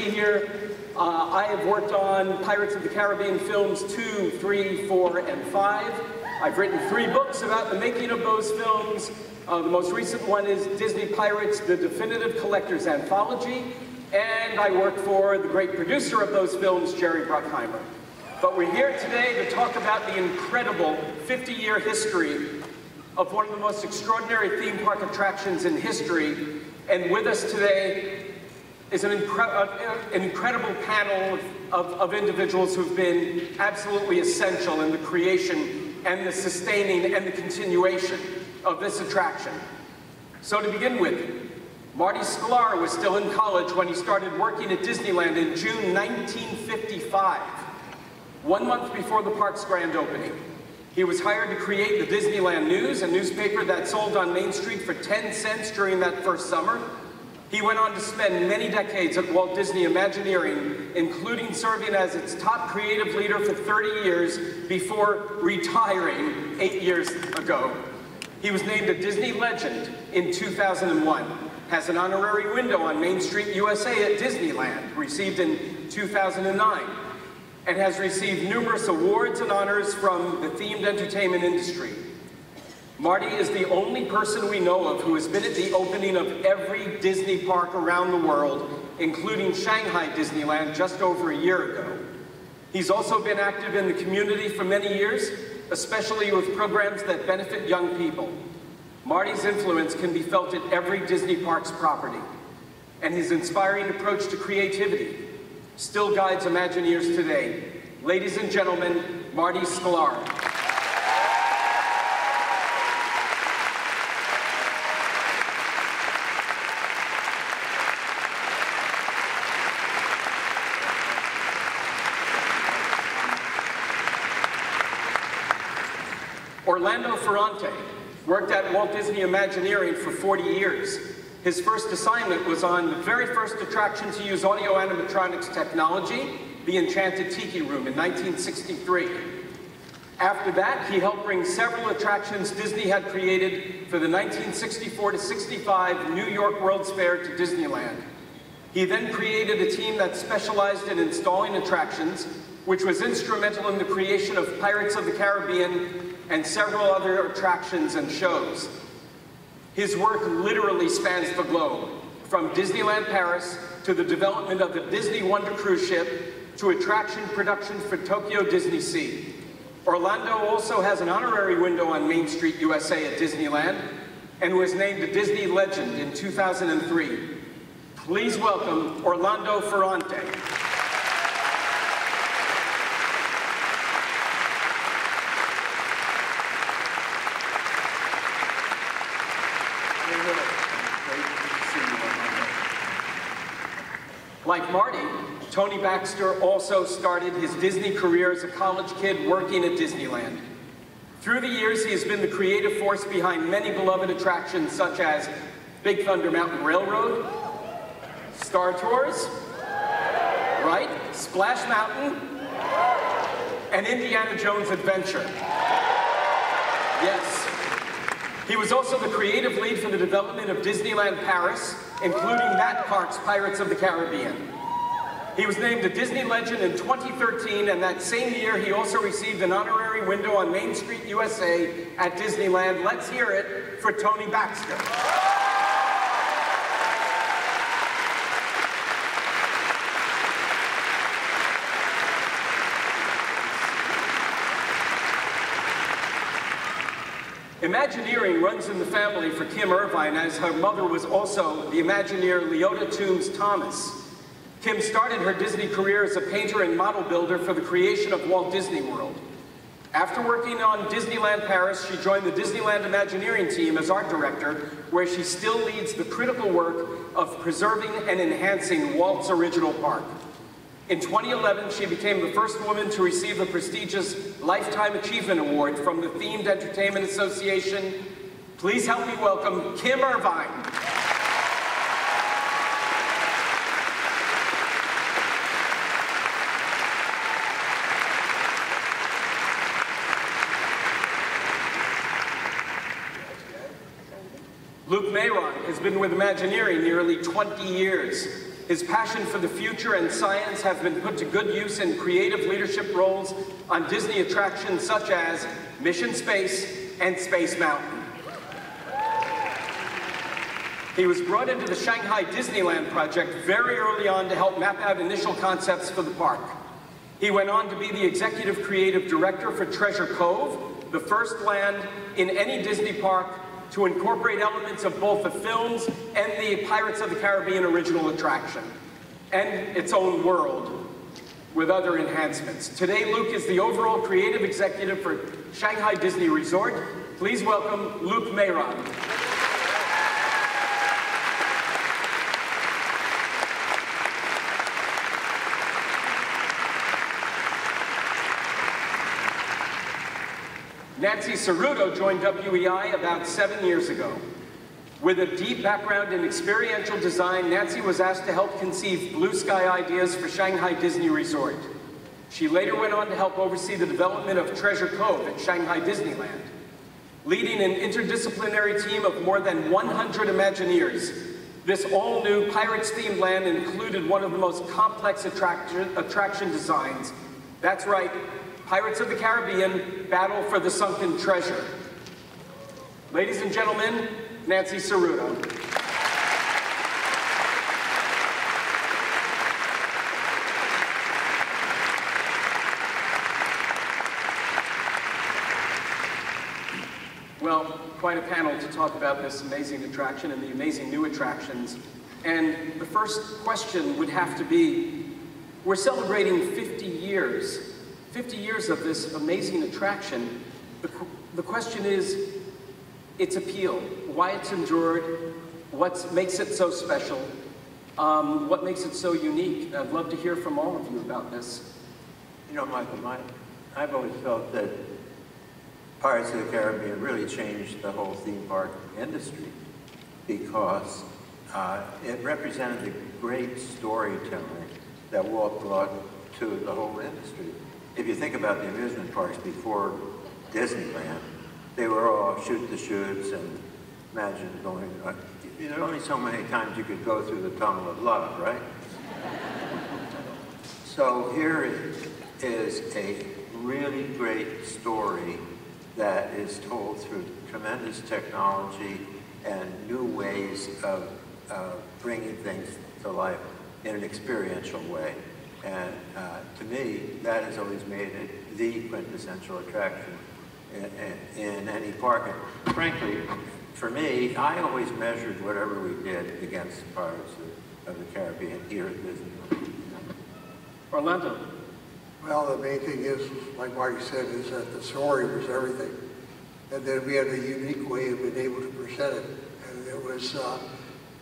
be here. I have worked on Pirates of the Caribbean films 2, 3, 4, and 5. I've written 3 books about the making of those films. The most recent one is Disney Pirates, The Definitive Collector's Anthology, and I work for the great producer of those films, Jerry Bruckheimer. But we're here today to talk about the incredible 50-year history of one of the most extraordinary theme park attractions in history. And with us today is an incredible panel of individuals who've been absolutely essential in the creation and the sustaining and the continuation of this attraction. So to begin with, Marty Sklar was still in college when he started working at Disneyland in June 1955, 1 month before the park's grand opening. He was hired to create the Disneyland News, a newspaper that sold on Main Street for 10 cents during that first summer. He went on to spend many decades at Walt Disney Imagineering, including serving as its top creative leader for 30 years before retiring 8 years ago. He was named a Disney Legend in 2001, has an honorary window on Main Street, USA at Disneyland, received in 2009, and has received numerous awards and honors from the themed entertainment industry. Marty is the only person we know of who has been at the opening of every Disney park around the world, including Shanghai Disneyland just over a year ago. He's also been active in the community for many years, especially with programs that benefit young people. Marty's influence can be felt at every Disney park's property, and his inspiring approach to creativity still guides Imagineers today. Ladies and gentlemen, Marty Sklar. Orlando Ferrante worked at Walt Disney Imagineering for 40 years. His first assignment was on the very first attraction to use audio animatronics technology, the Enchanted Tiki Room in 1963. After that, he helped bring several attractions Disney had created for the 1964-65 New York World's Fair to Disneyland. He then created a team that specialized in installing attractions, which was instrumental in the creation of Pirates of the Caribbean and several other attractions and shows. His work literally spans the globe, from Disneyland Paris to the development of the Disney Wonder cruise ship to attraction production for Tokyo Disney Sea. Orlando also has an honorary window on Main Street, USA at Disneyland, and was named a Disney Legend in 2003. Please welcome Orlando Ferrante. Like Marty, Tony Baxter also started his Disney career as a college kid working at Disneyland. Through the years, he has been the creative force behind many beloved attractions such as Big Thunder Mountain Railroad, Star Tours, right? Splash Mountain, and Indiana Jones Adventure. Yes. He was also the creative lead for the development of Disneyland Paris, including that park's Pirates of the Caribbean. He was named a Disney Legend in 2013, and that same year he also received an honorary window on Main Street, USA at Disneyland. Let's hear it for Tony Baxter. Imagineering runs in the family for Kim Irvine, as her mother was also the Imagineer Leota Toombs Thomas. Kim started her Disney career as a painter and model builder for the creation of Walt Disney World. After working on Disneyland Paris, she joined the Disneyland Imagineering team as art director, where she still leads the critical work of preserving and enhancing Walt's original park. In 2011, she became the first woman to receive the prestigious Lifetime Achievement Award from the Themed Entertainment Association. Please help me welcome Kim Irvine. Luke Mayron has been with Imagineering nearly 20 years. His passion for the future and science have been put to good use in creative leadership roles on Disney attractions such as Mission Space and Space Mountain. He was brought into the Shanghai Disneyland project very early on to help map out initial concepts for the park. He went on to be the executive creative director for Treasure Cove, the first land in any Disney park to incorporate elements of both the films and the Pirates of the Caribbean original attraction, and its own world with other enhancements. Today, Luke is the overall creative executive for Shanghai Disney Resort. Please welcome Luke Mayron. Nancy Ceruto joined WEI about 7 years ago. With a deep background in experiential design, Nancy was asked to help conceive blue sky ideas for Shanghai Disney Resort. She later went on to help oversee the development of Treasure Cove at Shanghai Disneyland. Leading an interdisciplinary team of more than 100 Imagineers, this all-new Pirates-themed land included one of the most complex attraction designs. That's right, Pirates of the Caribbean, Battle for the Sunken Treasure. Ladies and gentlemen, Nancy Ceruto. Well, quite a panel to talk about this amazing attraction and the amazing new attractions. And the first question would have to be, we're celebrating 50 years of this amazing attraction. The question is, its appeal, why it's endured, what makes it so special, what makes it so unique. I'd love to hear from all of you about this. You know, Michael, I've always felt that Pirates of the Caribbean really changed the whole theme park industry because it represented the great storytelling that Walt brought to the whole industry. If you think about the amusement parks before Disneyland, they were all shoot-the-chutes and imagine going, there are only so many times you could go through the tunnel of love, right? So here is a really great story that is told through tremendous technology and new ways of bringing things to life in an experiential way. And to me, that has always made it the quintessential attraction in any park. And frankly, for me, I always measured whatever we did against the Pirates of the Caribbean here at Disneyland. Orlando. Well, the main thing is, like Marty said, is that the story was everything. And then we had a unique way of being able to present it. And it was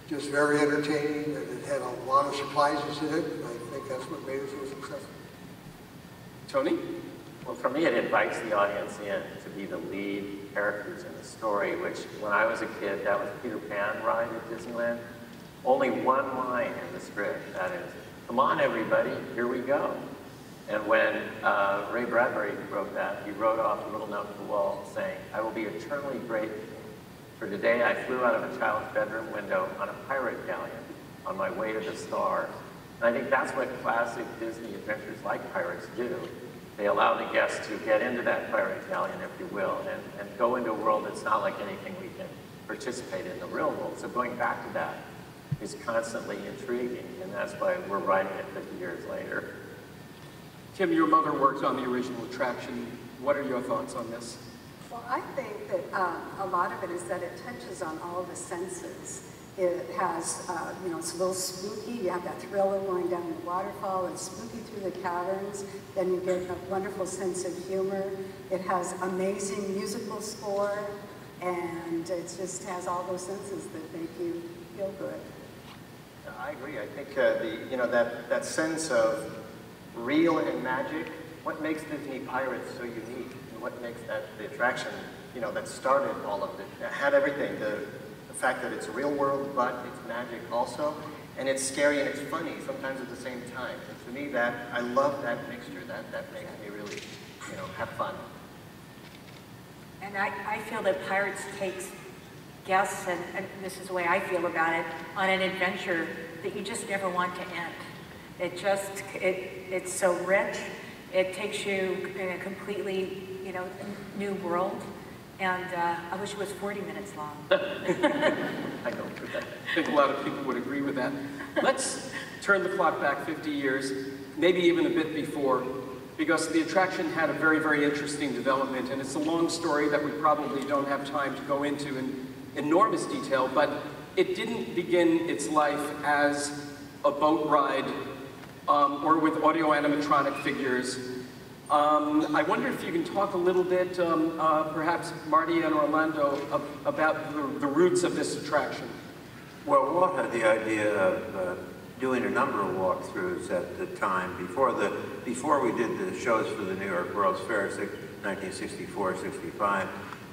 just very entertaining, and it had a lot of surprises in it. And I think that's what made it so successful. Tony? Well, for me, it invites the audience in to be the lead characters in the story, which when I was a kid, that was Peter Pan ride at Disneyland. Only one line in the script, that is, "Come on, everybody, here we go." And when Ray Bradbury wrote that, he wrote off a little note to the wall saying, "I will be eternally grateful for today I flew out of a child's bedroom window on a pirate galleon on my way to the stars." And I think that's what classic Disney adventures like Pirates do. They allow the guests to get into that pirate galleon, if you will, and go into a world that's not like anything we can participate in the real world. So going back to that is constantly intriguing, and that's why we're writing it 50 years later. Kim, your mother worked on the original attraction. What are your thoughts on this? Well, I think that a lot of it is that it touches on all the senses. It has, it's a little spooky. You have that thriller going down the waterfall. It's spooky through the caverns. Then you get a wonderful sense of humor. It has amazing musical score, and it just has all those senses that make you feel good. I agree. I think that sense of real and magic, what makes Disney Pirates so unique, and what makes the attraction, that started all of it. It had everything. The fact that it's real world, but it's magic also, and it's scary and it's funny sometimes at the same time. And to me, I love that mixture. That makes me really, have fun. And I feel that Pirates takes guests, and this is the way I feel about it, on an adventure that you just never want to end. It's so rich. It takes you in a completely, new world. And I wish it was 40 minutes long. I think a lot of people would agree with that. Let's turn the clock back 50 years, maybe even a bit before, because the attraction had a very, very interesting development, and it's a long story that we probably don't have time to go into in enormous detail, but it didn't begin its life as a boat ride or with audio animatronic figures. I wonder if you can talk a little bit, perhaps Marty and Orlando, about the roots of this attraction. Well, Walt had the idea of doing a number of walkthroughs at the time. Before we did the shows for the New York World's Fair, 1964, 65,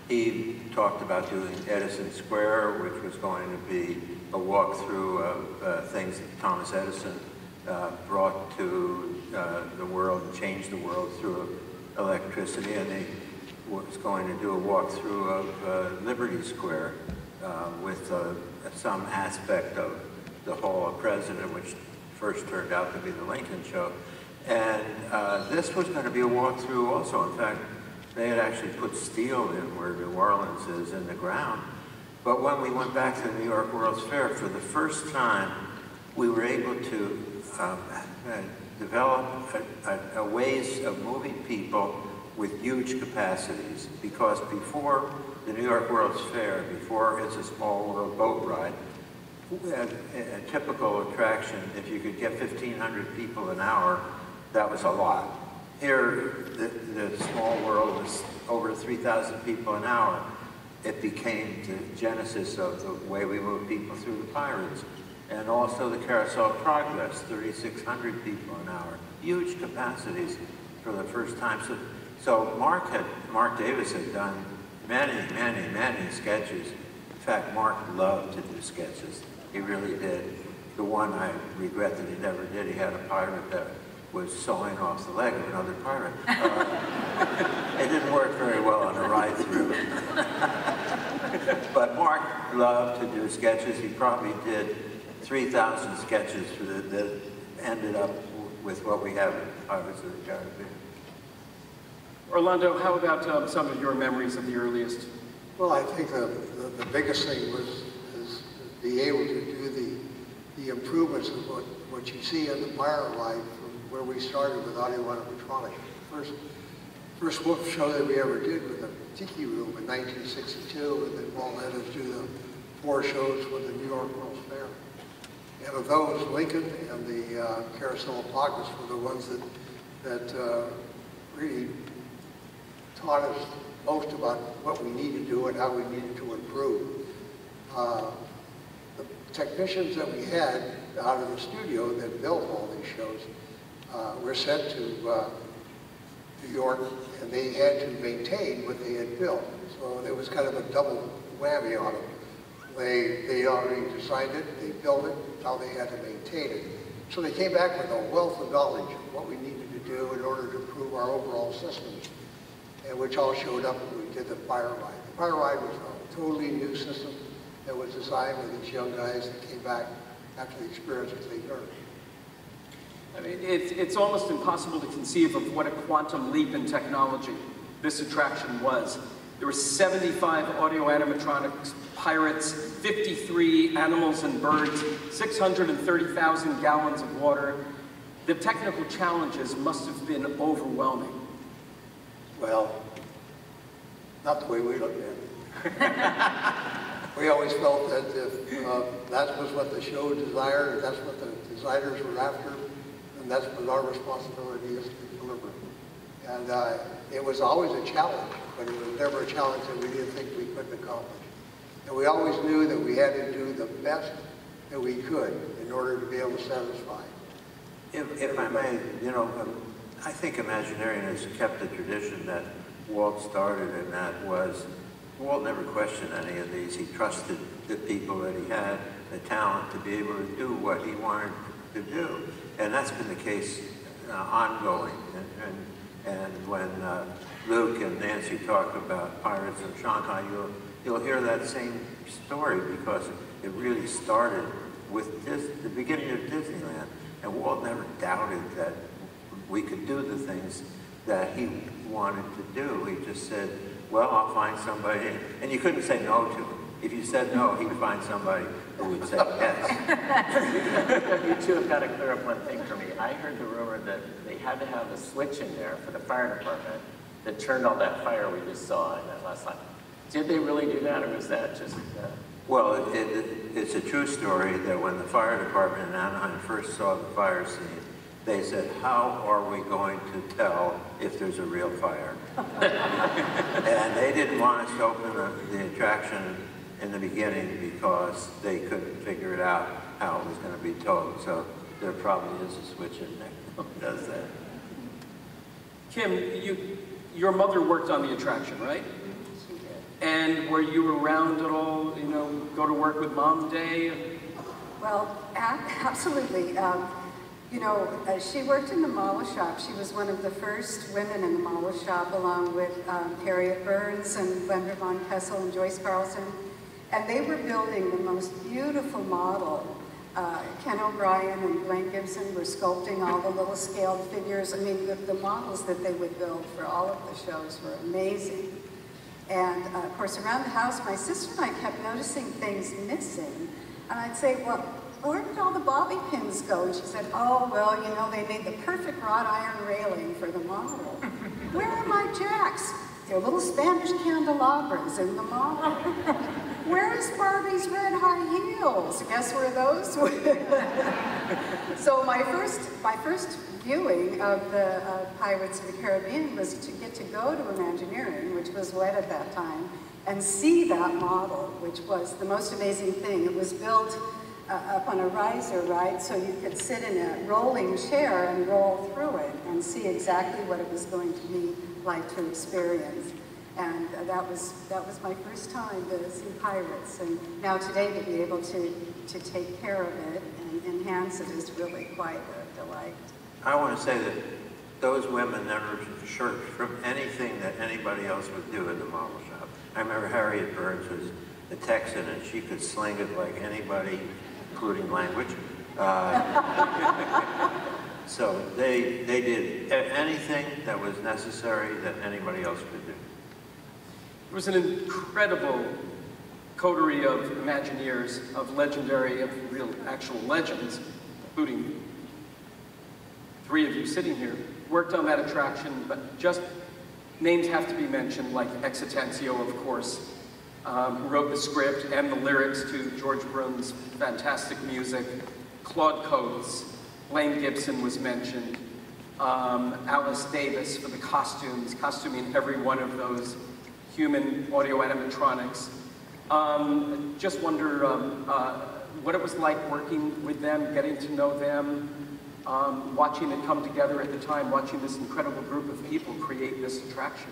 he talked about doing Edison Square, which was going to be a walkthrough of things that Thomas Edison brought to the world and changed the world through electricity, and he was going to do a walkthrough of Liberty Square with some aspect of the Hall of President, which first turned out to be the Lincoln Show. And this was going to be a walkthrough also. In fact, they had actually put steel in where New Orleans is in the ground. But when we went back to the New York World's Fair, for the first time, we were able to develop a ways of moving people with huge capacities. Because before the New York World's Fair, before It's a Small World boat ride, a typical attraction, if you could get 1,500 people an hour, that was a lot. Here, the Small World was over 3,000 people an hour. It became the genesis of the way we move people through the Pirates. And also the Carousel of Progress, 3,600 people an hour. Huge capacities for the first time. So Mark Davis had done many, many, many sketches. In fact, Mark loved to do sketches. He really did. The one I regret that he never did, he had a pirate that was sewing off the leg of another pirate. It didn't work very well on the ride through. But Mark loved to do sketches. He probably did 3,000 sketches that ended up with what we have in Pirates of the Caribbean. Orlando, how about some of your memories of the earliest? Well, I think the biggest thing was be able to do the improvements of what you see on the pirate ride from where we started with audio animatronics. First wolf show that we ever did with the Tiki Room in 1962, and then Walt let us do the 4 shows with the New York World's Fair. And of those, Lincoln and the Carousel of Progress were the ones that really taught us most about what we need to do and how we needed to improve. The technicians that we had out of the studio that built all these shows were sent to New York, and they had to maintain what they had built. So it was kind of a double whammy on them. They already designed it, they built it, now they had to maintain it. So they came back with a wealth of knowledge of what we needed to do in order to improve our overall systems, and which all showed up when we did the Fire Ride. The Fire Ride was a totally new system that was designed with these young guys that came back after the experiences they learned. I mean, it's almost impossible to conceive of what a quantum leap in technology this attraction was. There were 75 audio animatronics, pirates, 53 animals and birds, 630,000 gallons of water. The technical challenges must have been overwhelming. Well, not the way we looked at it. We always felt that if that was what the show desired, and that's what the designers were after, and that's what our responsibility is to deliver. And it was always a challenge, but it was never a challenge that we didn't think we couldn't accomplish. And we always knew that we had to do the best that we could in order to be able to satisfy. If I may, I think Imagineering has kept the tradition that Walt started, and that was, Walt never questioned any of these. He trusted the people that he had, the talent to be able to do what he wanted to do. And that's been the case ongoing. And when Luke and Nancy talk about Pirates of Shanghai, you'll hear that same story because it really started with the beginning of Disneyland. And Walt never doubted that we could do the things that he wanted to do. He just said, well, I'll find somebody. And you couldn't say no to him. If you said no, he would find somebody who would say yes. You two have got to clear up one thing for me. I heard the rumor that they had to have a switch in there for the fire department that turned all that fire we just saw in that last slide. Did they really do that, or was that just... Well, it's a true story that when the fire department in Anaheim first saw the fire scene, they said, how are we going to tell if there's a real fire? And they didn't want us to open the attraction in the beginning because they couldn't figure it out how it was going to be told. So there probably is a switch in there that does that. Kim, your mother worked on the attraction, right? She did. And were you around at all, you know, go to work with Mom Day? Well, absolutely. You know, she worked in the model shop. She was one of the first women in the model shop, along with Harriet Burns and Glenda Von Kessel and Joyce Carlson. And they were building the most beautiful model. Ken O'Brien and Blaine Gibson were sculpting all the little scaled figures. I mean, the models that they would build for all of the shows were amazing. And of course, around the house, my sister and I kept noticing things missing. And I'd say, well, where did all the bobby pins go? And she said, oh, well, you know, they made the perfect wrought iron railing for the model. Where are my jacks? They're little Spanish candelabras in the model. Where is Barbie's red high heels? Guess where those were? So my first viewing of the Pirates of the Caribbean was to get to go to Imagineering, which was wet at that time, and see that model, which was the most amazing thing. It was built up on a riser, right? So you could sit in a rolling chair and roll through it and see exactly what it was going to be like to experience. And that was my first time to see Pirates. And now today to be able to take care of it and enhance it is really quite a delight. I want to say that those women never shirked from anything that anybody else would do in the model shop. I remember Harriet Burns was a Texan and she could sling it like anybody, including language. So they did anything that was necessary that anybody else could do. There was an incredible coterie of Imagineers, of legendary, of real actual legends, including 3 of you sitting here, worked on that attraction, but just names have to be mentioned, like Exitensio, of course, who wrote the script and the lyrics to George Brunn's fantastic music. Claude Coates, Blaine Gibson was mentioned, Alice Davis for the costumes, costuming every one of those human audio animatronics. Just wonder what it was like working with them, getting to know them, watching it come together at the time, watching this incredible group of people create this attraction.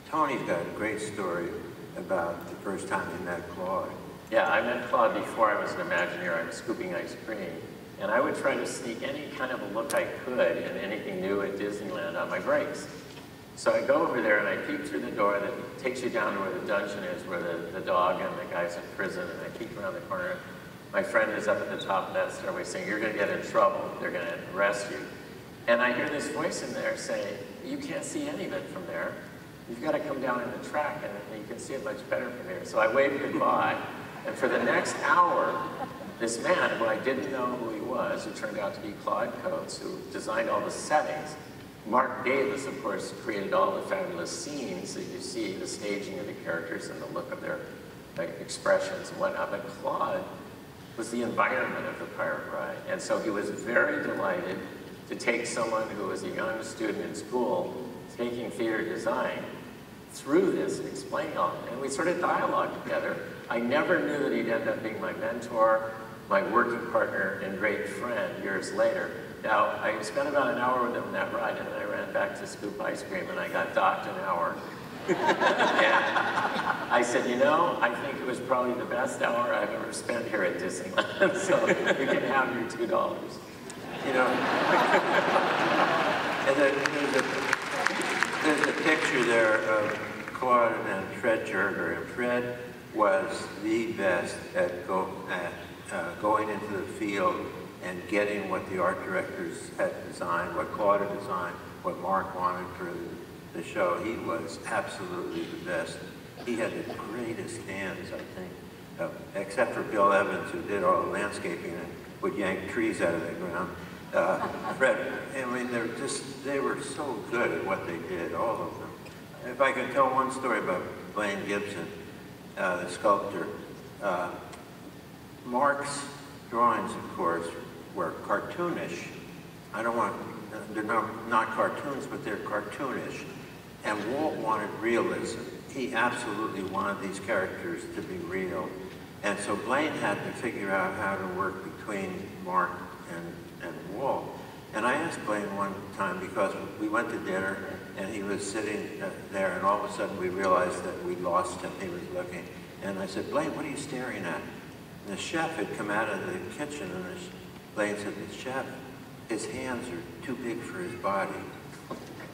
Tony's got a great story about the first time he met Claude. Yeah, I met Claude before I was an Imagineer. I was scooping ice cream. And I would try to sneak any kind of a look I could in anything new at Disneyland on my breaks. So I go over there and I peek through the door that takes you down to where the dungeon is, where the dog and the guy's in prison, and I peek around the corner. My friend is up at the top of that stairway saying, you're gonna get in trouble, they're gonna arrest you. And I hear this voice in there say, you can't see any of it from there. You've gotta come down in the track and you can see it much better from here. So I waved goodbye, and for the next hour, this man, who I didn't know who he was, who turned out to be Claude Coates, who designed all the settings. Mark Davis, of course, created all the fabulous scenes that you see, the staging of the characters and the look of their expressions and whatnot. But Claude was the environment of the pirate ride. And so he was very delighted to take someone who was a young student in school, taking theater design, through this and explaining all of it. And we sort of dialogued together. I never knew that he'd end up being my mentor, my working partner, and great friend years later. Now, I spent about an hour with him in that ride, and then I ran back to scoop ice cream, and I got docked an hour. And I said, you know, I think it was probably the best hour I've ever spent here at Disneyland, so you can have your $2. You know, and there's a picture there of Claude and Fred Jerger, and Fred was the best at going into the field and getting what the art directors had designed, what Claude had designed, what Mark wanted for the show. He was absolutely the best. He had the greatest hands, I think, except for Bill Evans, who did all the landscaping and would yank trees out of the ground. Fred, I mean, they were so good at what they did, all of them. If I could tell one story about Blaine Gibson, the sculptor, Mark's drawings, of course, were cartoonish. I don't want, they're not cartoons, but they're cartoonish. And Walt wanted realism. He absolutely wanted these characters to be real. And so Blaine had to figure out how to work between Mark and Walt. And I asked Blaine one time, because we went to dinner and he was sitting there, and all of a sudden we realized that we lost him. He was looking. And I said, Blaine, what are you staring at? And the chef had come out of the kitchen, and Blaine said, the chef, his hands are too big for his body.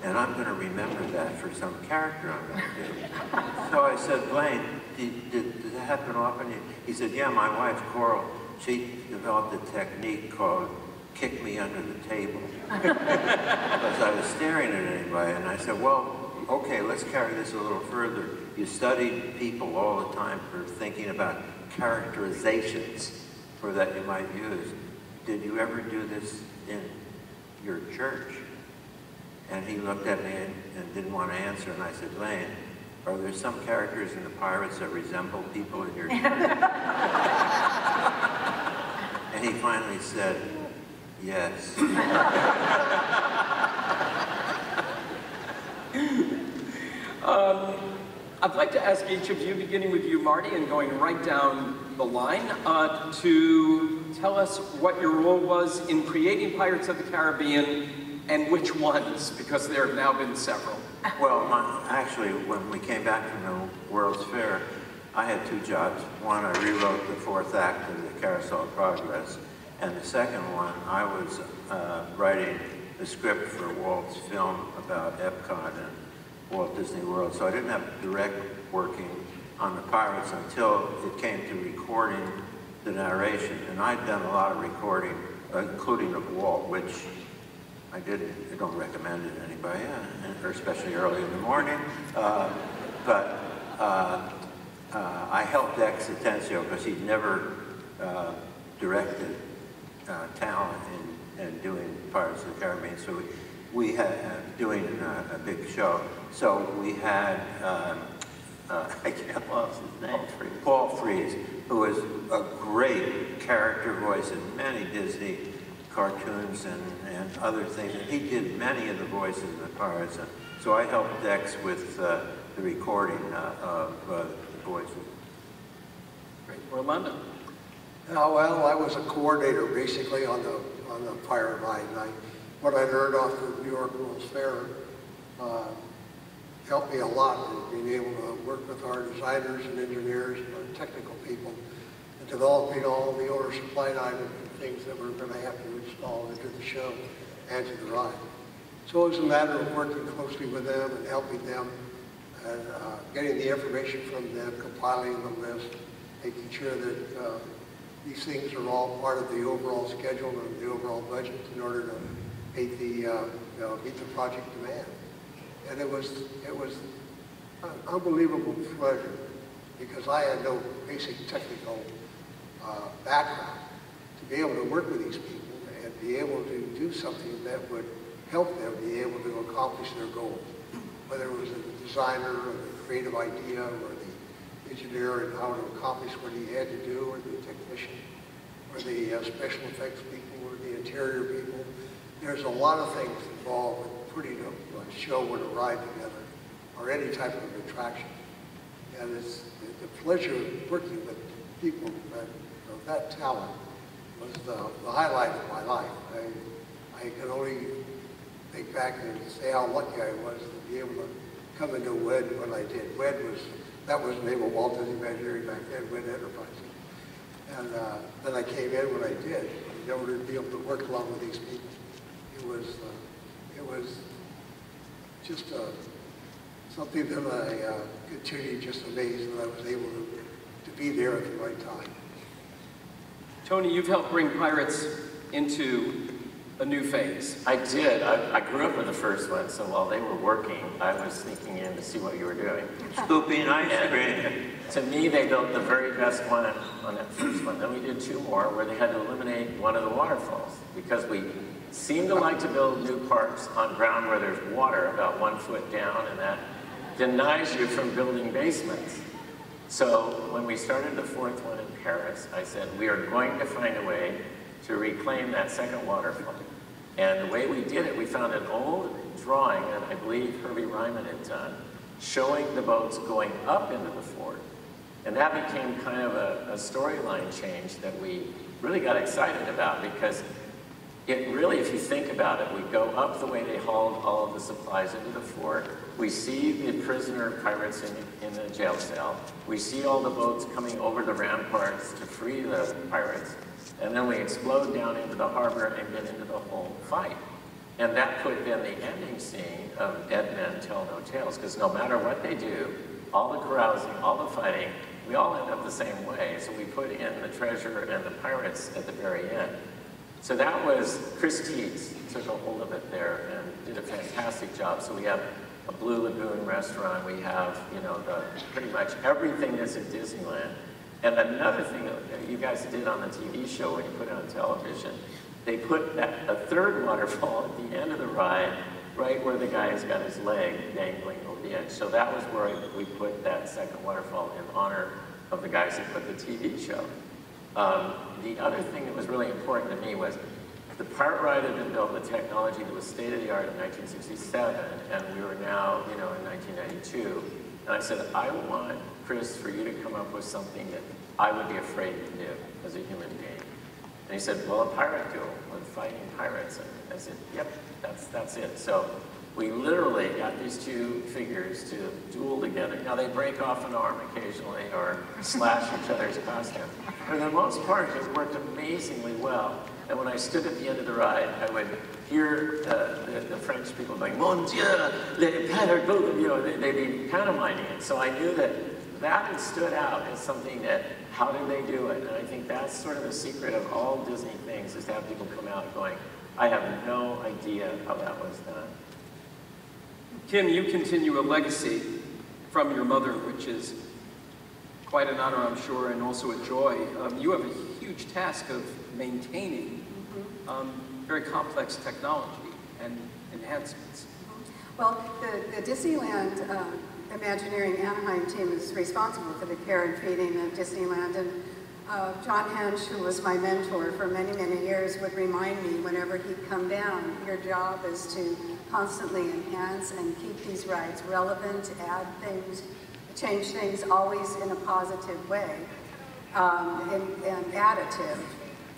And I'm going to remember that for some character I'm going to do. So I said, Blaine, did that happen often? He said, yeah, my wife, Coral, she developed a technique called kick me under the table. Because I was staring at anybody. And I said, well, okay, let's carry this a little further. You studied people all the time for thinking about characterizations for that you might use. Did you ever do this in your church? And he looked at me and didn't want to answer. And I said, Lane, are there some characters in the Pirates that resemble people in your church? And he finally said, yes. I'd like to ask each of you, beginning with you, Marty, and going right down the line, to tell us what your role was in creating Pirates of the Caribbean and which ones, because there have now been several. Well, actually, when we came back from the World's Fair, I had two jobs. One, I rewrote the fourth act of the Carousel of Progress, and the second one, I was writing the script for Walt's film about Epcot and Walt Disney World. So I didn't have direct working on the Pirates until it came to recording the narration. And I'd done a lot of recording, including of Walt, which I don't recommend it to anybody, or especially early in the morning. But I helped X Atencio because he'd never directed talent in doing Pirates of the Caribbean. So we had doing a big show. So we had, I can't lost his name, Paul Frees, who was a great character voice in many Disney cartoons and other things. And he did many of the voices of the Pirates. And so I helped Dex with the recording of the voices. Great. Orlando? Well, I was a coordinator basically on the Pirate Line. What I learned off the New York World's Fair helped me a lot in being able to work with our designers and engineers and our technical people and developing all the owner supplied items and things that we're going to have to install into the show and to the ride. So it was a matter of working closely with them and helping them and getting the information from them, compiling the list, making sure that these things are all part of the overall schedule and the overall budget in order to meet the project demand. And it was an unbelievable pleasure because I had no basic technical background to be able to work with these people and be able to do something that would help them be able to accomplish their goals. Whether it was the designer or the creative idea or the engineer and how to accomplish what he had to do, or the technician, or the special effects people, or the interior people. There's a lot of things involved with putting a show or a ride together, or any type of attraction. And it's the pleasure of working with people of that talent was the highlight of my life. I can only think back and say how lucky I was to be able to come into WED when I did. WED that was the name of Walt Disney Imagineering back then, WED Enterprises. And then I came in when I did, in order to be able to work along with these people. It was just something that I continue just amazed that I was able to to be there at the right time. Tony, you've helped bring Pirates into a new phase. I did. I grew up with the first one, so while they were working, I was sneaking in to see what you were doing. Scooping ice cream. To me, they built the very best one on that first one. Then we did two more where they had to eliminate one of the waterfalls because we seem to like to build new parks on ground where there's water about 1 foot down, and that denies you from building basements. So when we started the fourth one in Paris, I said, we are going to find a way to reclaim that second waterfall. And the way we did it, we found an old drawing that I believe Herbie Ryman had done, showing the boats going up into the fort. And that became kind of a storyline change that we really got excited about, because it really, if you think about it, we go up the way they hauled all of the supplies into the fort. We see the prisoner pirates in the jail cell. We see all the boats coming over the ramparts to free the pirates. And then we explode down into the harbor and get into the whole fight. And that put then the ending scene of Dead Men Tell No Tales, because no matter what they do, all the carousing, all the fighting, we all end up the same way. So we put in the treasure and the pirates at the very end. So that was, Chris Teets took a hold of it there and did a fantastic job. So we have a Blue Lagoon restaurant, we have, you know, pretty much everything that's at Disneyland. And another thing that you guys did on the TV show when you put it on television, they put a third waterfall at the end of the ride, right where the guy's got his leg dangling over the edge. So that was where we put that second waterfall in honor of the guys that put the TV show. The other thing that was really important to me was the Pirate Ride had been built with technology that was state-of-the-art in 1967, and we were now, you know, in 1992. And I said, I want, Chris, for you to come up with something that I would be afraid to do as a human being. And he said, well, a pirate duel with fighting pirates. And I said, yep, that's it. So we literally got these two figures to duel together. Now, they break off an arm occasionally or slash each other's costumes. For the most part, it worked amazingly well. And when I stood at the end of the ride, I would hear the French people going, Mon Dieu, les pirates, you know, they'd be pantomiming it. So I knew that had stood out as something that, how did they do it? And I think that's sort of the secret of all Disney things, is to have people come out going, I have no idea how that was done. Kim, you continue a legacy from your mother, which is quite an honor, I'm sure, and also a joy. You have a huge task of maintaining very complex technology and enhancements. Well, the Disneyland Imagineering Anaheim team is responsible for the care and feeding of Disneyland, and John Hench, who was my mentor for many, many years, would remind me whenever he'd come down, your job is to constantly enhance and keep these rides relevant, add things, change things always in a positive way, and additive.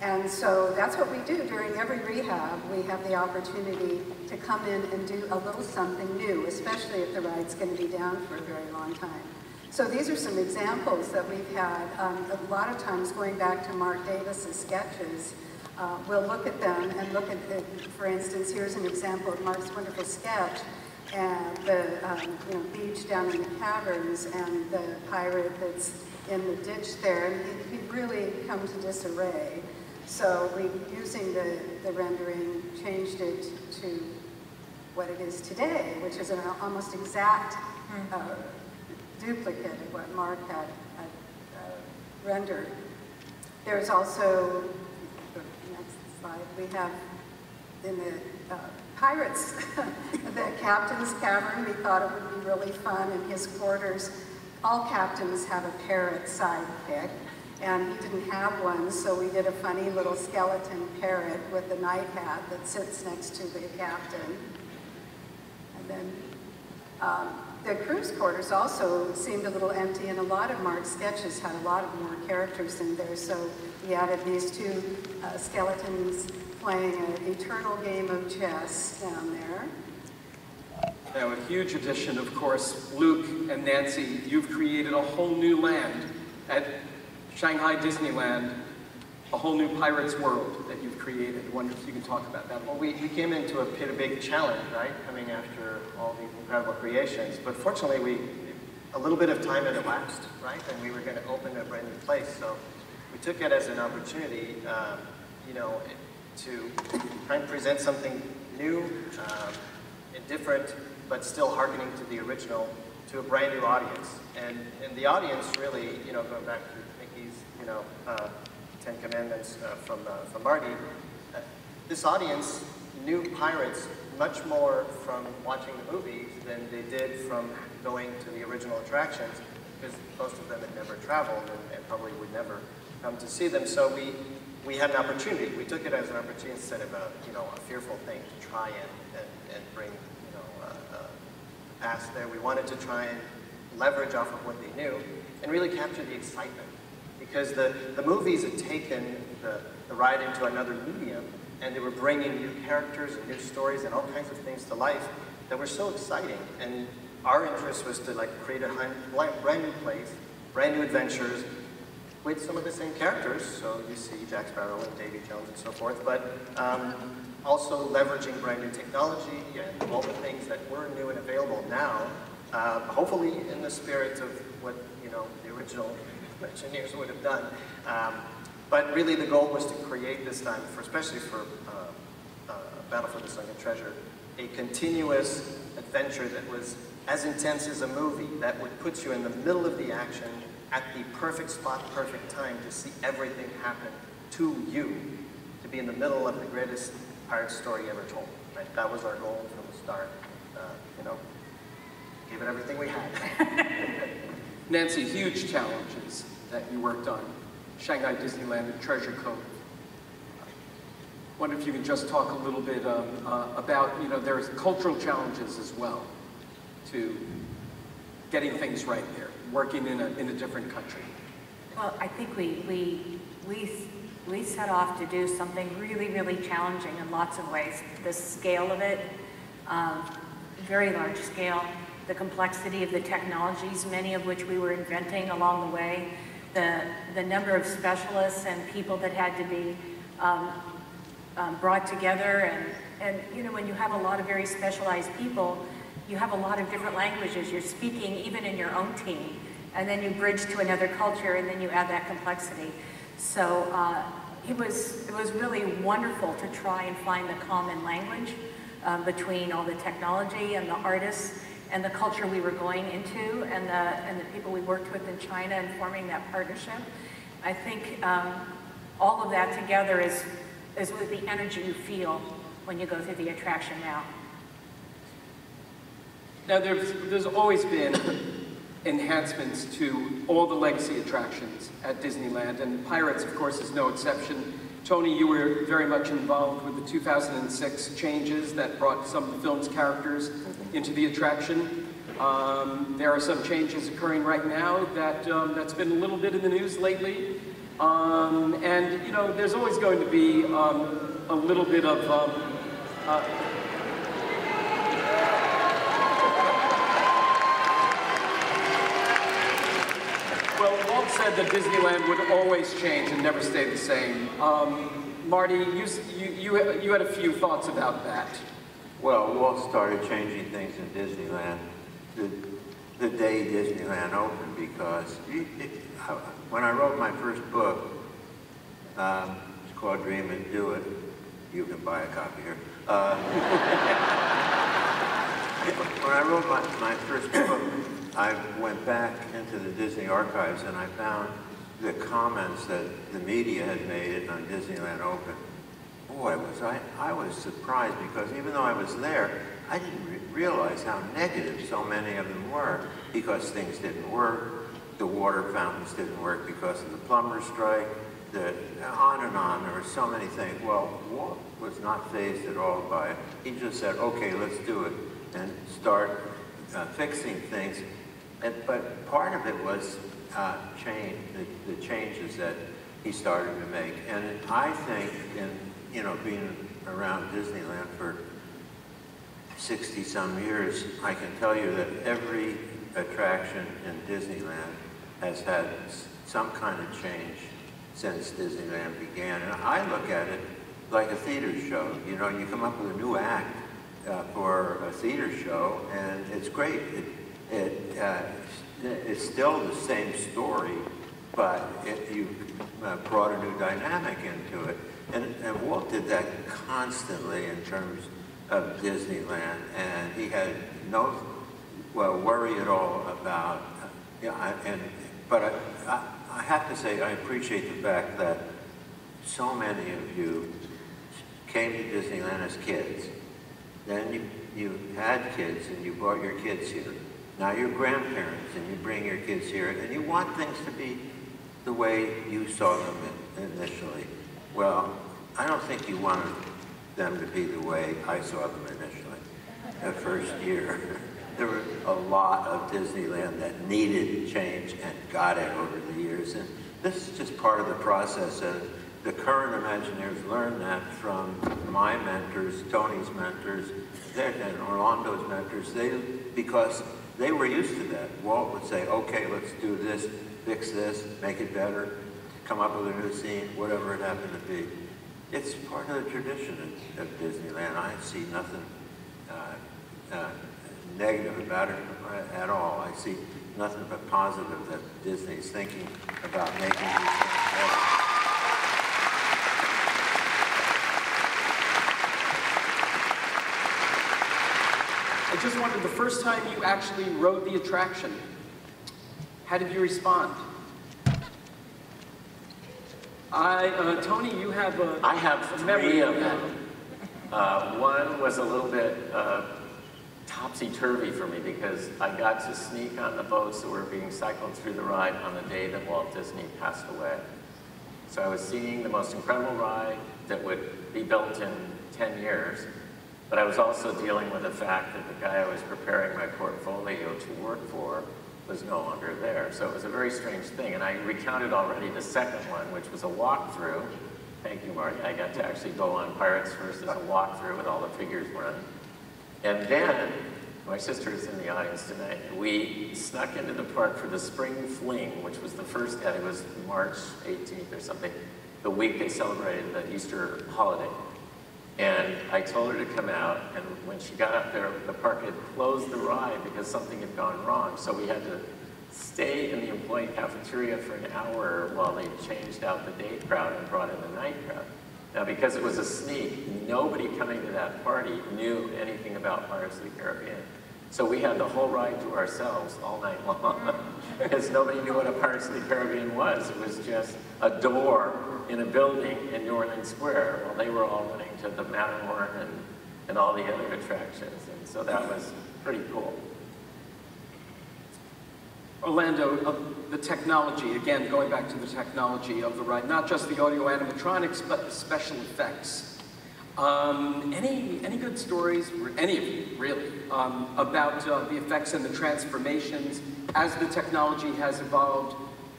And so that's what we do during every rehab. We have the opportunity to come in and do a little something new, especially if the ride's going to be down for a very long time. So these are some examples that we've had. A lot of times, going back to Mark Davis's sketches, we'll look at them and look at, for instance, here's an example of Mark's wonderful sketch, and the beach down in the caverns and the pirate that's in the ditch there, and he'd really come to disarray. So we, using the rendering, changed it to what it is today, which is an almost exact duplicate of what Mark had rendered. There's also, the next slide, we have in the Pirates, the Captain's Cavern. We thought it would be really fun in his quarters. All captains have a parrot sidekick, and he didn't have one, so we did a funny little skeleton parrot with a night hat that sits next to the captain. And then the crew's quarters also seemed a little empty, and a lot of Mark's sketches had a lot of more characters in there, so we added these two skeletons playing an eternal game of chess down there. Now, a huge addition, of course, Luke and Nancy, you've created a whole new land at Shanghai Disneyland, a whole new Pirates world that you've created. I wonder if you can talk about that. Well, we came into a big challenge, right? Coming after all these incredible creations. But fortunately, a little bit of time had elapsed, right? And we were going to open a brand new place. So we took it as an opportunity, you know, to try and present something new and different, but still hearkening to the original, to a brand new audience. And the audience really, you know, going back to Mickey's, you know, Ten Commandments from Marty, this audience knew pirates much more from watching the movies than they did from going to the original attractions, because most of them had never traveled and probably would never come to see them. So we had an opportunity. We took it as an opportunity instead of a, you know, a fearful thing to try and bring, you know, past there. We wanted to try and leverage off of what they knew and really capture the excitement, because the movies had taken the ride into another medium, and they were bringing new characters and new stories and all kinds of things to life that were so exciting. And our interest was to like create a brand new place, brand new adventures with some of the same characters. So you see Jack Sparrow and Davy Jones and so forth, but also leveraging brand new technology and all the things that were new and available now, hopefully in the spirit of what, you know, the original Imagineers would have done. But really the goal was to create this time, especially for Battle for the Sunken Treasure, a continuous adventure that was as intense as a movie, that would put you in the middle of the action at the perfect spot, perfect time to see everything happen to you, to be in the middle of the greatest pirate story ever told. Right? That was our goal from the start. You know, gave it everything we had. Nancy, huge challenges that you worked on. Shanghai Disneyland Treasure Cove. Wonder if you can just talk a little bit about, you know, there's cultural challenges as well to getting things right there, working in a different country. Well, I think we set off to do something really, really challenging in lots of ways. The scale of it, very large scale. The complexity of the technologies, many of which we were inventing along the way. The number of specialists and people that had to be brought together, and you know, when you have a lot of very specialized people, you have a lot of different languages you're speaking even in your own team, and then you bridge to another culture, and then you add that complexity. So it was really wonderful to try and find the common language between all the technology and the artists and the culture we were going into, and the people we worked with in China, and forming that partnership. I think all of that together is with the energy you feel when you go through the attraction now. Now there's always been enhancements to all the legacy attractions at Disneyland, and Pirates, of course, is no exception. Tony, you were very much involved with the 2006 changes that brought some of the film's characters into the attraction. There are some changes occurring right now that's been a little bit in the news lately. And, you know, there's always going to be a little bit of... Well, Walt said that Disneyland would always change and never stay the same. Marty, you had a few thoughts about that. Well, Walt started changing things in Disneyland the day Disneyland opened, because when I wrote my first book, it's called Dream and Do It. You can buy a copy here. When I wrote my first book, I went back into the Disney archives and I found the comments that the media had made on Disneyland Open. Boy, I was surprised, because even though I was there, I didn't realize how negative so many of them were, because things didn't work, the water fountains didn't work because of the plumber strike, on and on. There were so many things. Well, Walt was not fazed at all by it. He just said, okay, let's do it, and start fixing things. But part of it was the changes that he started to make. And I think, you know, being around Disneyland for 60-some years, I can tell you that every attraction in Disneyland has had some kind of change since Disneyland began. And I look at it like a theater show. You know, you come up with a new act for a theater show, and it's great. It it's still the same story, but you brought a new dynamic into it. And Walt did that constantly in terms of Disneyland, and he had no worry at all about, but I have to say I appreciate the fact that so many of you came to Disneyland as kids. Then you had kids and you brought your kids here. Now you're grandparents and you bring your kids here and you want things to be the way you saw them initially. Well, I don't think you wanted them to be the way I saw them initially. The first year, there was a lot of Disneyland that needed change and got it over the years. And this is just part of the process. The current Imagineers learned that from my mentors, Tony's mentors, and Orlando's mentors, because they were used to that. Walt would say, okay, let's do this, fix this, make it better, come up with a new scene, whatever it happened to be. It's part of the tradition of Disneyland. I see nothing negative about it at all. I see nothing but positive that Disney's thinking about making these things better. I just wondered, the first time you actually rode the attraction, how did you respond? Tony, you have a I have three of them. One was a little bit topsy-turvy for me because I got to sneak on the boats that were being cycled through the ride on the day that Walt Disney passed away. So I was seeing the most incredible ride that would be built in 10 years, but I was also dealing with the fact that the guy I was preparing my portfolio to work for was no longer there. So it was a very strange thing, and I recounted already the second one, which was a walkthrough. Thank you, Marty. I got to actually go on Pirates First as a walkthrough with all the figures running. And then, my sister is in the audience tonight, we snuck into the park for the Spring Fling, which was the first, it was March 18th or something, the week they celebrated the Easter holiday. And I told her to come out, and when she got up there, the park had closed the ride because something had gone wrong. So we had to stay in the employee cafeteria for an hour while they changed out the day crowd and brought in the night crowd. Now, because it was a sneak, nobody coming to that party knew anything about Pirates of the Caribbean. So we had the whole ride to ourselves all night long because nobody knew what a Pirates of the Caribbean was. It was just a door in a building in New Orleans Square while they were all running to the Matterhorn and all the other attractions. And so that was pretty cool. Orlando, the technology, again, going back to the technology of the ride, not just the audio animatronics, but the special effects. Any good stories, or any of you, really, about the effects and the transformations as the technology has evolved?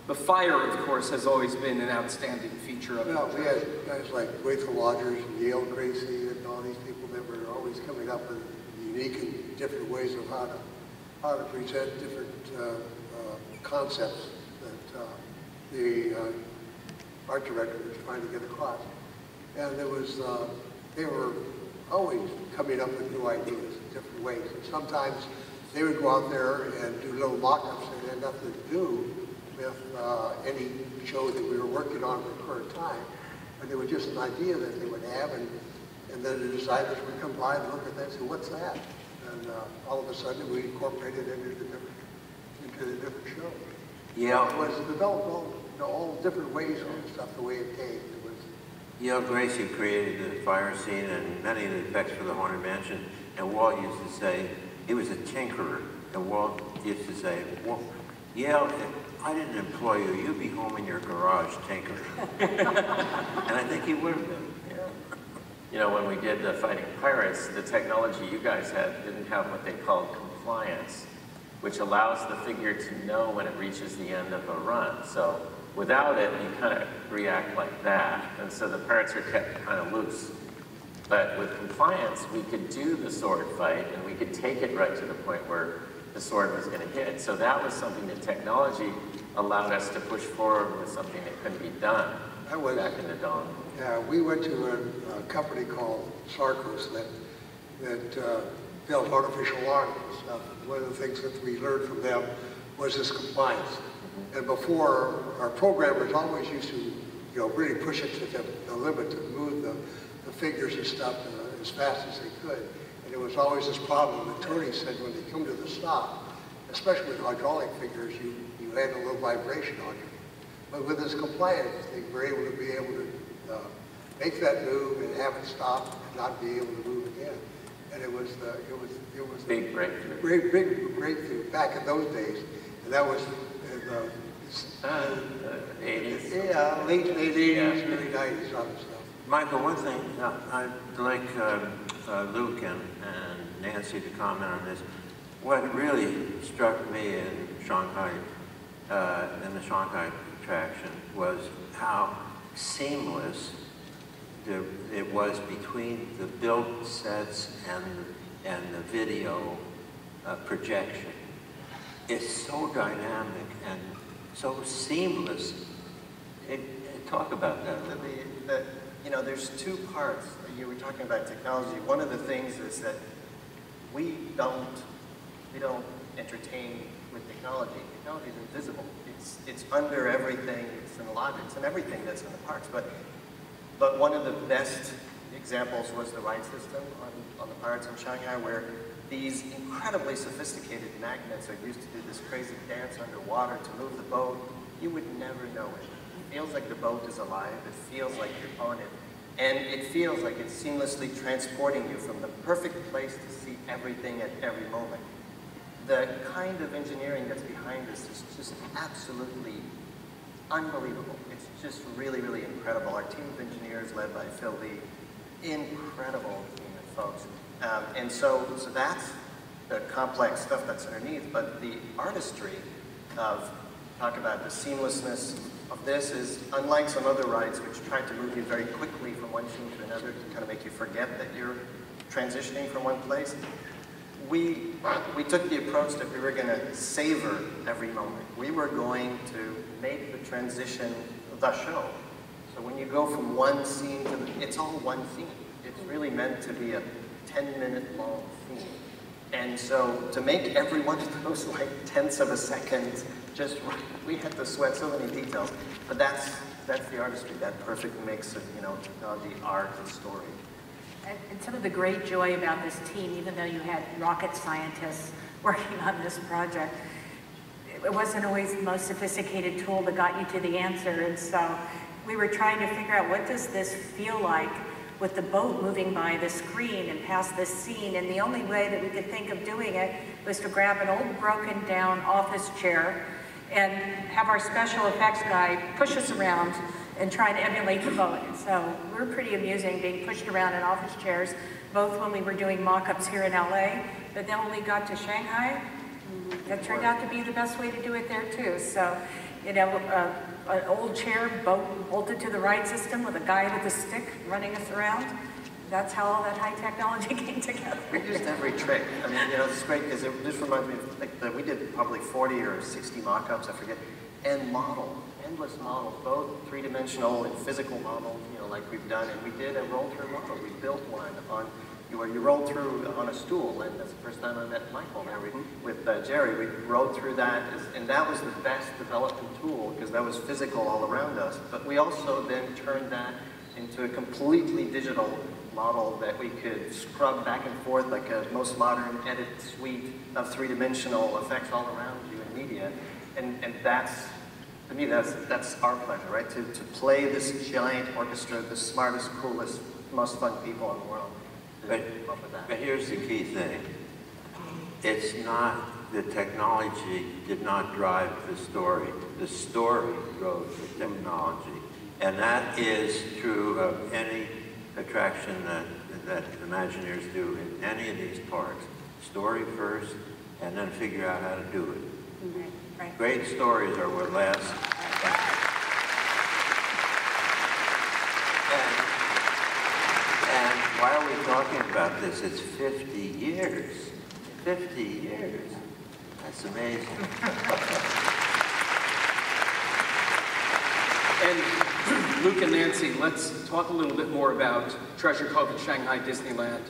The fire, of course, has always been an outstanding feature of it. Well, we had guys like Waitha Lodgers and Yale Gracie and all these people that were always coming up with unique and different ways of how to present different concepts that the art director was trying to get across. And there was, they were always coming up with new ideas in different ways. And sometimes they would go out there and do little mock-ups that had nothing to do with any show that we were working on at the current time. And they were just an idea that they would have, and then the designers would come by and look at that and say, what's that? And all of a sudden we incorporated it into the different show. Yeah. It was developed all different ways on the stuff, the way it came. It was. Yale Gracie created the fire scene and many of the effects for the Haunted Mansion, and Walt used to say, he was a tinkerer, and Walt used to say, well, Yale, if I didn't employ you, you'd be home in your garage tinkering. And I think he would have been. Yeah. You know, when we did the Fighting Pirates, the technology you guys had didn't have what they called compliance, which allows the figure to know when it reaches the end of a run. So without it, you kind of react like that. And so the pirates are kept kind of loose. But with compliance, we could do the sword fight, and we could take it right to the point where the sword was going to hit. So that was something that technology allowed us to push forward with something that couldn't be done back in the dawn. Yeah, we went to a company called Sarcos that built artificial arms and stuff. One of the things that we learned from them was this compliance. And before, our programmers always used to, you know, really push it to the limit to move the figures and stuff as fast as they could. And there was always this problem that Tony said when they come to the stop, especially with hydraulic figures, you had a little vibration on you. But with this compliance, they were able to make that move and have it stop and not be able to move again. And it was Big breakthrough. big breakthrough back in those days. And that was in the 80s. yeah, late 80s, Yeah. early 90s on the stuff. Michael, one thing, I'd like Luke and Nancy to comment on this. What really struck me in Shanghai, in the Shanghai attraction, was how seamless it was between the built sets and the video projection. It's so dynamic and so seamless. Talk about that. You know, there's two parts. You were talking about technology. One of the things is that we don't entertain with technology. Technology is invisible. It's under everything. It's in everything that's in the parks. But one of the best examples was the ride system on the Pirates in Shanghai, where these incredibly sophisticated magnets are used to do this crazy dance underwater to move the boat. You would never know it. It feels like the boat is alive. It feels like you're on it. And it feels like it's seamlessly transporting you from the perfect place to see everything at every moment. The kind of engineering that's behind this is just absolutely unbelievable. It's just really, really incredible. Our team of engineers led by Phil Lee, incredible team of folks. And so that's the complex stuff that's underneath, but the artistry of, talk about the seamlessness of this is unlike some other rides which try to move you very quickly from one scene to another to kind of make you forget that you're transitioning from one place. We took the approach that we were going to savor every moment. We were going to make the transition the show. So when you go from one scene to it's all one scene. It's really meant to be a 10-minute long scene. And so to make every one of those like tenths of a second just right, we had to sweat so many details. But that's the artistry, that perfect mix of, you know, technology, art, and story. And some of the great joy about this team, even though you had rocket scientists working on this project, it wasn't always the most sophisticated tool that got you to the answer. And so we were trying to figure out, what does this feel like with the boat moving by the screen and past this scene? And the only way that we could think of doing it was to grab an old broken down office chair and have our special effects guy push us around and try to emulate the boat. And so we were pretty amusing being pushed around in office chairs, both when we were doing mock-ups here in LA, but then when we got to Shanghai, that turned out to be the best way to do it there too. So, you know, an old chair bolted to the ride system with a guy with a stick running us around. That's how all that high technology came together. We used every trick. I mean, you know, it's great because it just reminds me of, like, we did probably 40 or 60 mock-ups, I forget, and endless models, both three-dimensional and physical models, you know, like we've done. And we did a roll-through model. We built one on, where you roll through on a stool, and that's the first time I met Michael there with Jerry. We rode through that, and that was the best development tool because that was physical all around us. But we also then turned that into a completely digital model that we could scrub back and forth like a most modern edit suite of three-dimensional effects all around you in media. And that's, to me, that's our pleasure, right? To play this giant orchestra, the smartest, coolest, most fun people in the world. But here's the key thing. It's not, the technology did not drive the story. The story drove the technology. And that is true of any attraction that Imagineers do in any of these parks. Story first, and then figure out how to do it. Right. Great stories are what lasts. And while we're talking about this, it's 50 years. 50 years. That's amazing. And Luke and Nancy, let's talk a little bit more about Treasure Cove at Shanghai Disneyland.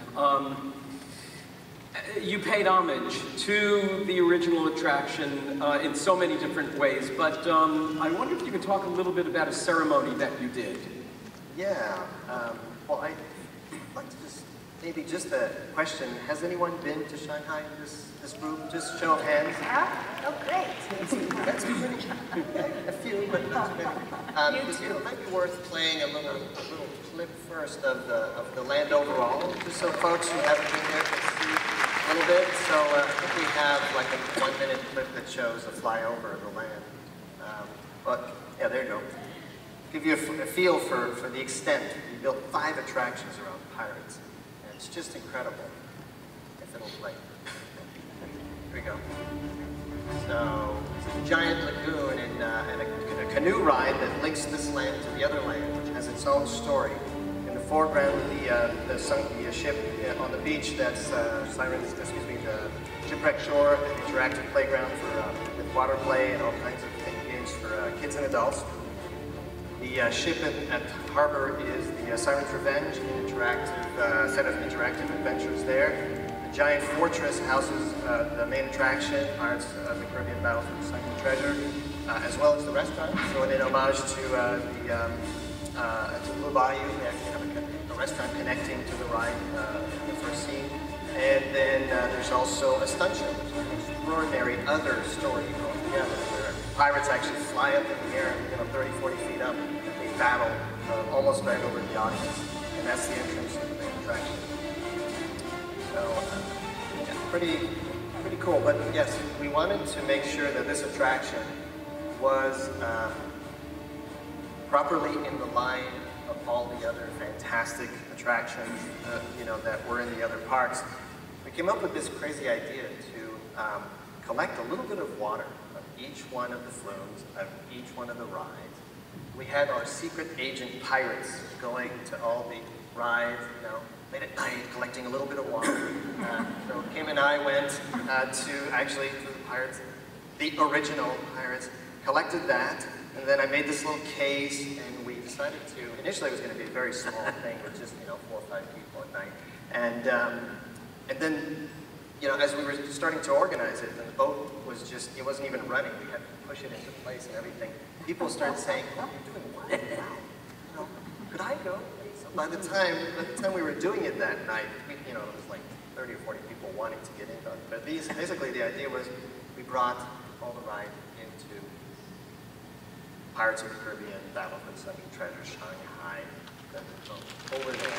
You paid homage to the original attraction in so many different ways, but I wonder if you could talk a little bit about a ceremony that you did. Yeah, well, I'd like to maybe just a question. Has anyone been to Shanghai in this group? Just show of hands. Oh, great. That's pretty, a few, but not too many. It might be worth playing a little clip first of the land overall, just so folks who haven't been there can see a little bit. So I think we have like a 1-minute clip that shows a flyover of the land. But yeah, there you go. Give you a feel for the extent. We built 5 attractions around pirates. And it's just incredible. If it'll play. Here we go. So, it's a giant lagoon and a canoe ride that links this land to the other land, which has its own story. In the foreground, the ship on the beach, that's the shipwreck shore, an interactive playground with water play and all kinds of games for kids and adults. The ship at harbor is the Siren's Revenge, an interactive set of interactive adventures there. The giant fortress houses the main attraction, Pirates of the Caribbean Battle for the Sunken Treasure, as well as the restaurant. So in homage to Blue Bayou, we actually have a restaurant connecting to the ride in the first scene. And then there's also a stunt show, which is an extraordinary other story altogether, where pirates actually fly up in the air, 30, 40 feet up, and they battle almost right over the audience. And that's the entrance to the main attraction. So, yeah, pretty cool. But yes, we wanted to make sure that this attraction was properly in the line of all the other fantastic attractions, that were in the other parks. We came up with this crazy idea to collect a little bit of water of each one of the flumes, of each one of the rides. We had our secret agent pirates going to all the rides, late at night, collecting a little bit of water. So Kim and I went to the pirates, the original pirates, collected that, and then I made this little case, and we decided to, initially it was going to be a very small thing with just, 4 or 5 people at night. And then, as we were starting to organize it, and the boat was just, it wasn't even running. We had to push it into place and everything. People started saying, "Oh, you're doing what? Wow. Could I go?" So by the time we were doing it that night, it was like 30 or 40 people wanting to get in on it. But basically the idea was we brought all the ride into Pirates of the Caribbean, Battle for the Sunken Treasure, Shanghai, then over there.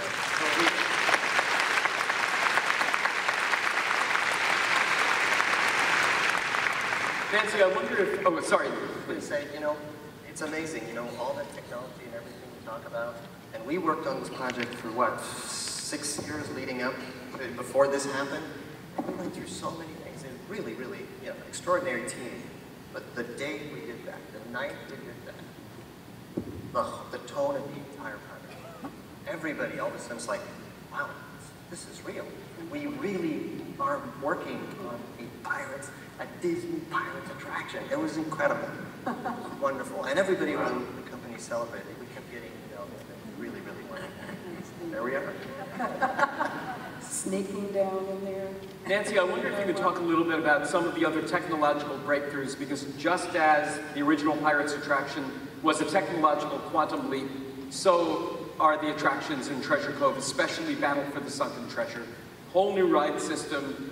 Nancy, I wonder if, oh, sorry. I was going to say, it's amazing, all that technology and everything we talk about. And we worked on this project for, 6 years leading up before this happened. And we went through so many things. It was really, really, extraordinary team. But the day we did that, the night we did that, the tone of the entire project, everybody all of a sudden was like, wow, this is real. We really are working on a Disney Pirates attraction. It was incredible. It was wonderful. And everybody around the company celebrated. We kept getting, really, really wonderful. There we are. Sneaking down in there. Nancy, I wonder if you could talk a little bit about some of the other technological breakthroughs, because just as the original Pirates attraction was a technological quantum leap, so are the attractions in Treasure Cove, especially Battle for the Sunken Treasure. Whole new ride system.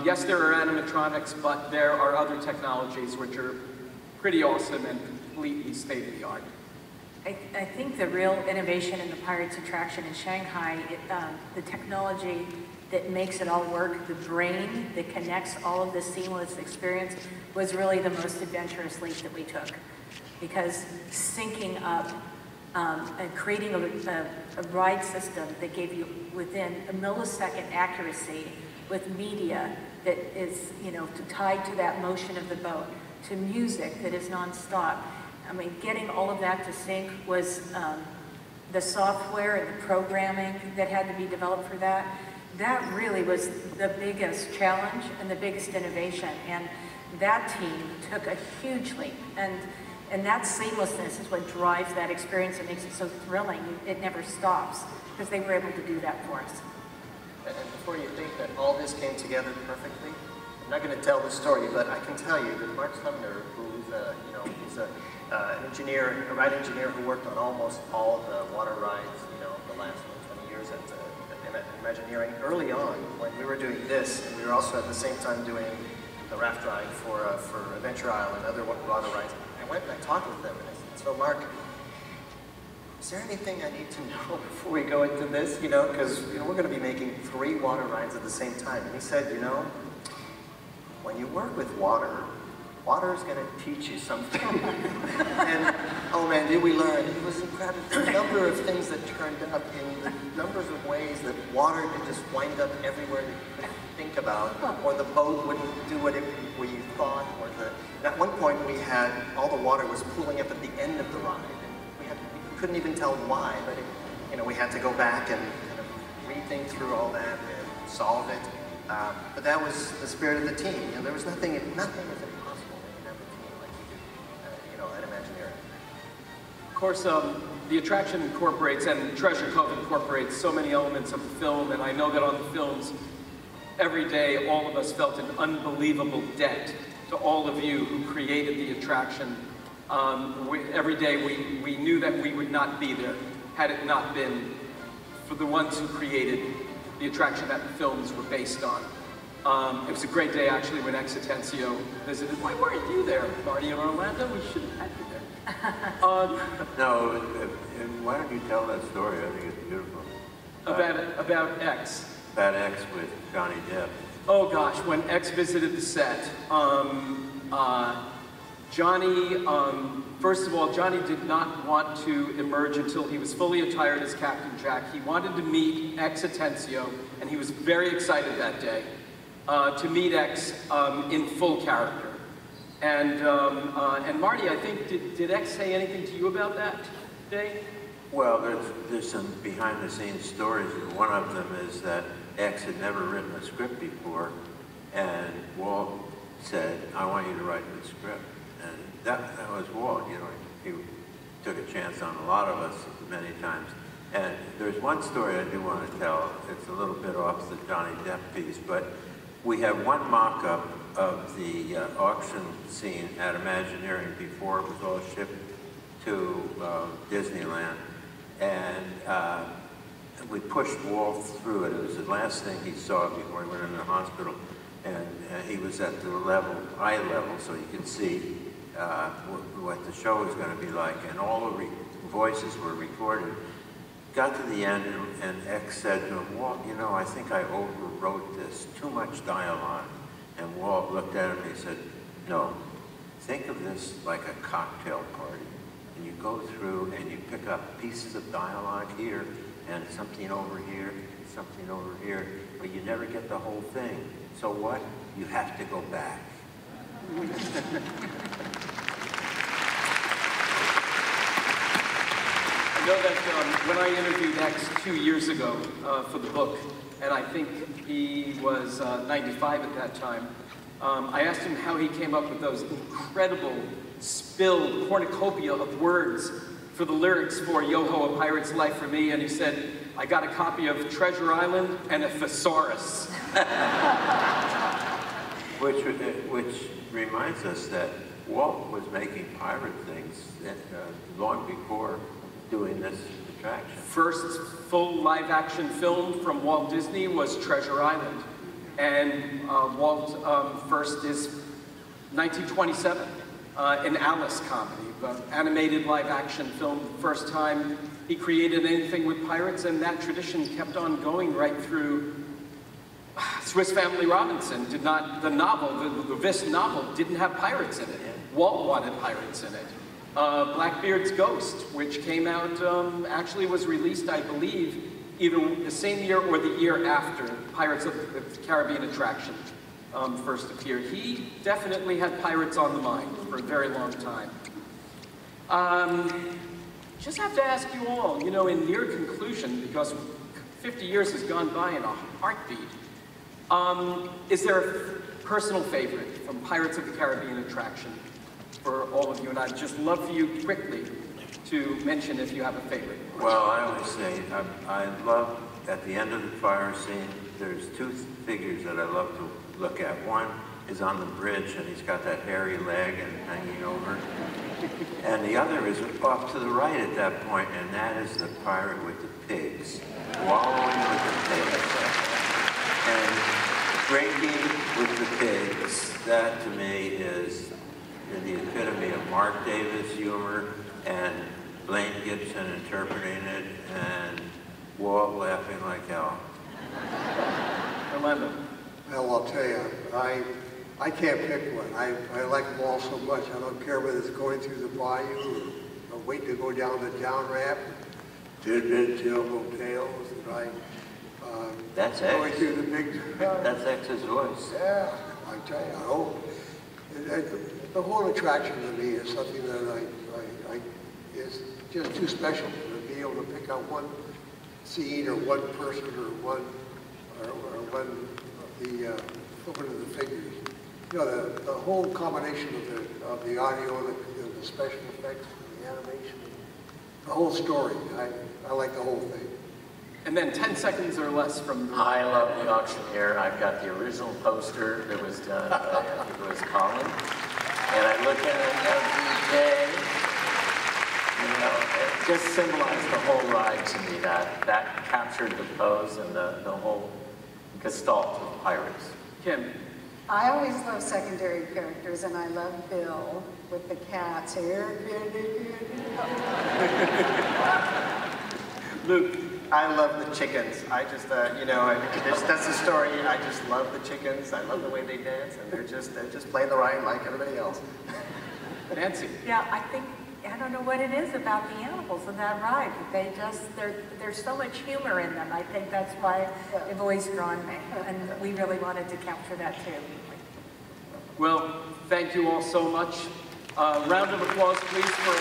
Yes, there are animatronics, but there are other technologies which are pretty awesome and completely state-of-the-art. I think the real innovation in the Pirates attraction in Shanghai, the technology that makes it all work, the brain that connects all of this seamless experience, was really the most adventurous leap that we took. Because syncing up and creating a ride system that gave you within a millisecond accuracy with media that is, tied to that motion of the boat, to music that is nonstop. I mean, getting all of that to sync was the software and the programming that had to be developed for that. That really was the biggest challenge and the biggest innovation. And that team took a huge leap. And that seamlessness is what drives that experience and makes it so thrilling. It never stops, because they were able to do that for us. And before you think that all this came together perfectly, I'm not going to tell the story, but I can tell you that Mark Sumner, who's he's an engineer, a ride engineer who worked on almost all of the water rides, the last 20 years at Imagineering. Early on, when we were doing this, and we were also at the same time doing the raft ride for Adventure Isle and other water rides, I went and I talked with them, and I said, "So Mark, is there anything I need to know before we go into this? Because we're going to be making 3 water rides at the same time." And he said, when you work with water is going to teach you something. And oh man, did we learn? It was incredible. The number of things that turned up in the numbers of ways that water could just wind up everywhere you couldn't think about, or the boat wouldn't do what you thought, at one point we had all the water was pooling up at the end of the ride. We couldn't even tell why, but we had to go back and kind of rethink through all that and solve it. But that was the spirit of the team. There was nothing was impossible when you have a team like we do, at Imagineering. Of course, the attraction incorporates, and Treasure Cove incorporates, so many elements of the film, and I know that on the films, every day, all of us felt an unbelievable debt to all of you who created the attraction. Every day we knew that we would not be there had it not been for the ones who created the attraction that the films were based on. It was a great day actually when Exitensio visited. Why weren't you there, Marty, in Orlando? We should have had you there. No, and why don't you tell that story? I think it's beautiful. About X. About X with Johnny Depp. Oh gosh, when X visited the set, Johnny, first of all, Johnny did not want to emerge until he was fully attired as Captain Jack. He wanted to meet X Atencio, and he was very excited that day to meet X in full character. And Marty, I think, did X say anything to you about that day? Well, there's some behind-the-scenes stories. One of them is that X had never written a script before, and Walt said, "I want you to write the script." And that was Walt, he took a chance on a lot of us many times. And there's one story I do want to tell. It's a little bit off the Johnny Depp piece, but we have one mock-up of the auction scene at Imagineering before it was all shipped to Disneyland. And we pushed Walt through it. It was the last thing he saw before he went into the hospital. And he was at the eye level, so you could see what the show was going to be like. And all the voices were recorded. Got to the end, and X said to him, "Walt, I think I overwrote this. Too much dialogue." And Walt looked at him and he said, "No, think of this like a cocktail party. And you go through and you pick up pieces of dialogue here, and something over here, something over here, but you never get the whole thing. So what? You have to go back." I know that when I interviewed X 2 years ago for the book, and I think he was 95 at that time, I asked him how he came up with those incredible spilled cornucopia of words for the lyrics for Yo-Ho, A Pirate's Life for Me, and he said, "I got a copy of Treasure Island and a thesaurus." Which reminds us that Walt was making pirate things long before doing this attraction. First full live-action film from Walt Disney was Treasure Island. And Walt first is 1927, an Alice comedy, animated live-action film. First time he created anything with pirates, and that tradition kept on going right through Swiss Family Robinson. The Viss novel didn't have pirates in it. Walt wanted pirates in it. Blackbeard's Ghost, which came out, actually was released, I believe, either the same year or the year after Pirates of the Caribbean attraction first appeared. He definitely had pirates on the mind for a very long time. Just have to ask you all, in near conclusion, because 50 years has gone by in a heartbeat, is there a personal favorite from Pirates of the Caribbean attraction for all of you? And I'd just love for you quickly to mention if you have a favorite. Well, I always say I love at the end of the fire scene there's two figures that I love to look at. One is on the bridge, and he's got that hairy leg and hanging over. And the other is off to the right at that point, and that is the pirate with the pigs, wallowing with the pigs. And drinking with the pigs, that to me is the epitome of Mark Davis humor, and Blaine Gibson interpreting it, and Walt laughing like hell. Orlando. Well, I'll tell you, I can't pick one. I like them all so much. I don't care whether it's going through the bayou or waiting to go down the down ramp. Tidbit, Tilbo Tales, and That's going X. through the big. That's X's voice. Yeah, I tell you, I hope. The whole attraction to me is something that is just too special to be able to pick out one scene or one person or one of the figures. You know, the whole combination of the audio, the special effects, the animation, the whole story. I like the whole thing. And then 10 seconds or less from... I love The Auctioneer. I've got the original poster that was done by, I think it was Colin. And I look at it every day. You know, it just symbolized the whole ride to me. That captured the pose and the whole gestalt of pirates. Kim. I always love secondary characters, and I love Bill with the cats. Luke. I love the chickens. I just, you know, that's the story. I just love the chickens. I love the way they dance, and they're just playing the ride like everybody else. Nancy. Yeah, I don't know what it is about the animals in that ride. There's so much humor in them. I think that's why they've always drawn me, and we really wanted to capture that too. Well, thank you all so much. Round of applause, please, for